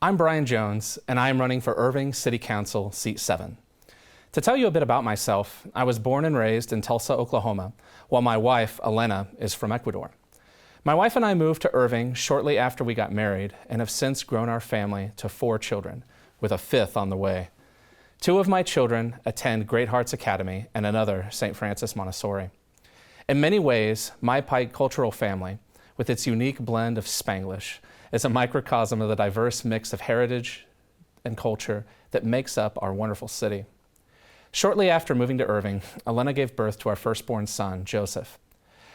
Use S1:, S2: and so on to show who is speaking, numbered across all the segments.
S1: I'm Bryan Jones, and I'm running for Irving City Council, Seat 7. To tell you a bit about myself, I was born and raised in Tulsa, Oklahoma, while my wife, Elena, is from Ecuador. My wife and I moved to Irving shortly after we got married and have since grown our family to 4 children, with a 5th on the way. 2 of my children attend Great Hearts Academy and another St. Francis Montessori. In many ways, my bicultural family, with its unique blend of Spanglish, is a microcosm of the diverse mix of heritage and culture that makes up our wonderful city. Shortly after moving to Irving, Elena gave birth to our firstborn son, Joseph.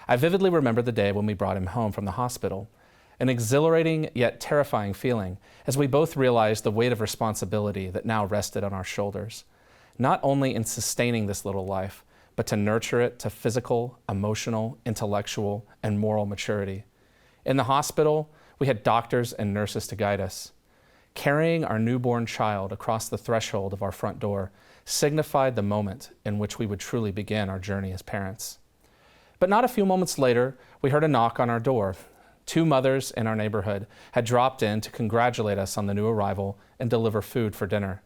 S1: I vividly remember the day when we brought him home from the hospital, an exhilarating yet terrifying feeling as we both realized the weight of responsibility that now rested on our shoulders, not only in sustaining this little life, but to nurture it to physical, emotional, intellectual, and moral maturity. In the hospital, we had doctors and nurses to guide us. Carrying our newborn child across the threshold of our front door signified the moment in which we would truly begin our journey as parents. But not a few moments later, we heard a knock on our door. 2 mothers in our neighborhood had dropped in to congratulate us on the new arrival and deliver food for dinner.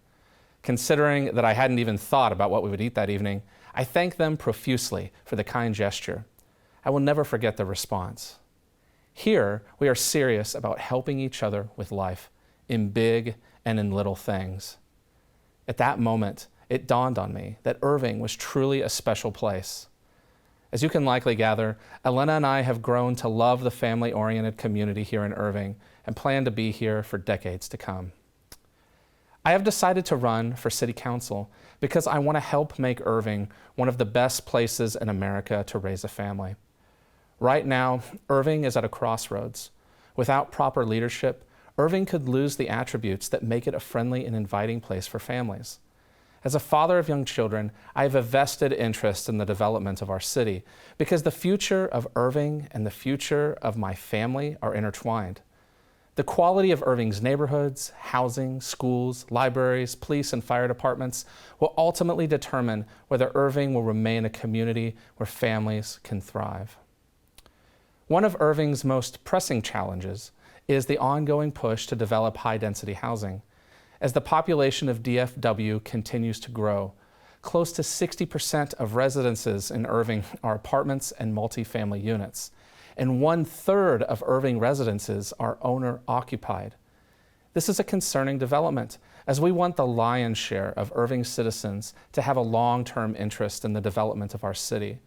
S1: Considering that I hadn't even thought about what we would eat that evening, I thanked them profusely for the kind gesture. I will never forget the response. Here, we are serious about helping each other with life, in big and in little things. At that moment, it dawned on me that Irving was truly a special place. As you can likely gather, Elena and I have grown to love the family-oriented community here in Irving and plan to be here for decades to come. I have decided to run for City Council because I want to help make Irving one of the best places in America to raise a family. Right now, Irving is at a crossroads. Without proper leadership, Irving could lose the attributes that make it a friendly and inviting place for families. As a father of young children, I have a vested interest in the development of our city because the future of Irving and the future of my family are intertwined. The quality of Irving's neighborhoods, housing, schools, libraries, police, and fire departments will ultimately determine whether Irving will remain a community where families can thrive. One of Irving's most pressing challenges is the ongoing push to develop high-density housing. As the population of DFW continues to grow, close to 60% of residences in Irving are apartments and multifamily units, and 1/3 of Irving residences are owner-occupied. This is a concerning development, as we want the lion's share of Irving citizens to have a long-term interest in the development of our city.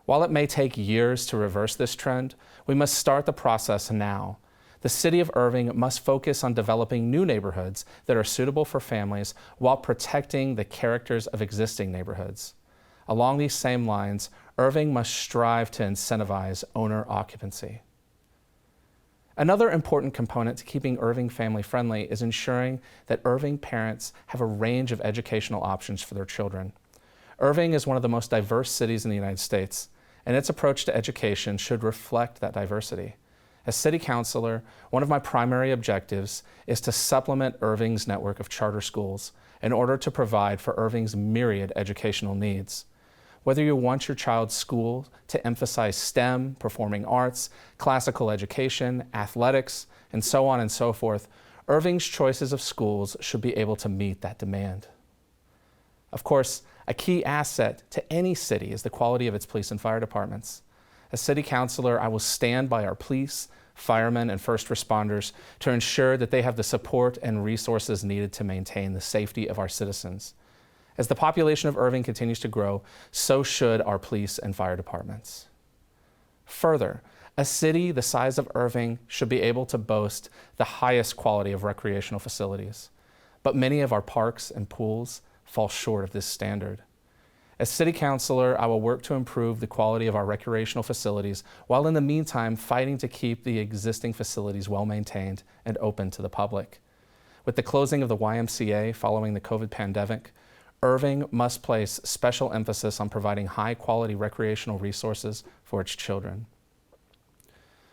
S1: While it may take years to reverse this trend, we must start the process now. The city of Irving must focus on developing new neighborhoods that are suitable for families while protecting the characters of existing neighborhoods. Along these same lines, Irving must strive to incentivize owner occupancy. Another important component to keeping Irving family friendly is ensuring that Irving parents have a range of educational options for their children. Irving is one of the most diverse cities in the United States, and its approach to education should reflect that diversity. As city councilor, one of my primary objectives is to supplement Irving's network of charter schools in order to provide for Irving's myriad educational needs. Whether you want your child's school to emphasize STEM, performing arts, classical education, athletics, and so on and so forth, Irving's choices of schools should be able to meet that demand. Of course, a key asset to any city is the quality of its police and fire departments. As city councilor, I will stand by our police, firemen, and first responders to ensure that they have the support and resources needed to maintain the safety of our citizens. As the population of Irving continues to grow, so should our police and fire departments. Further, a city the size of Irving should be able to boast the highest quality of recreational facilities, but many of our parks and pools fall short of this standard. As city councilor, I will work to improve the quality of our recreational facilities, while in the meantime fighting to keep the existing facilities well-maintained and open to the public. With the closing of the YMCA following the COVID pandemic, Irving must place special emphasis on providing high-quality recreational resources for its children.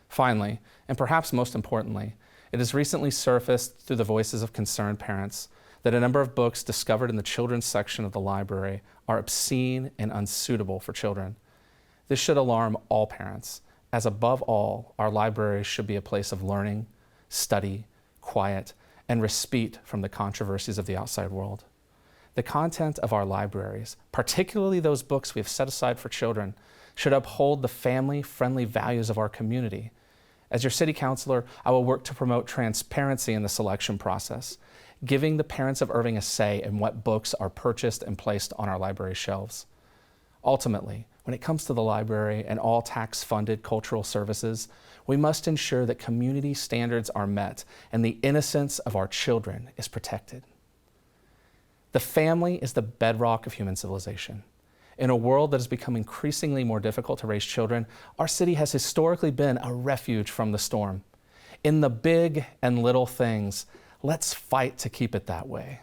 S1: Finally, and perhaps most importantly, it has recently surfaced through the voices of concerned parents that a number of books discovered in the children's section of the library are obscene and unsuitable for children. This should alarm all parents, as above all, our libraries should be a place of learning, study, quiet, and respite from the controversies of the outside world. The content of our libraries, particularly those books we have set aside for children, should uphold the family-friendly values of our community. As your city councilor, I will work to promote transparency in the selection process, giving the parents of Irving a say in what books are purchased and placed on our library shelves. Ultimately, when it comes to the library and all tax-funded cultural services, we must ensure that community standards are met and the innocence of our children is protected. The family is the bedrock of human civilization. In a world that has become increasingly more difficult to raise children, our city has historically been a refuge from the storm. In the big and little things, let's fight to keep it that way.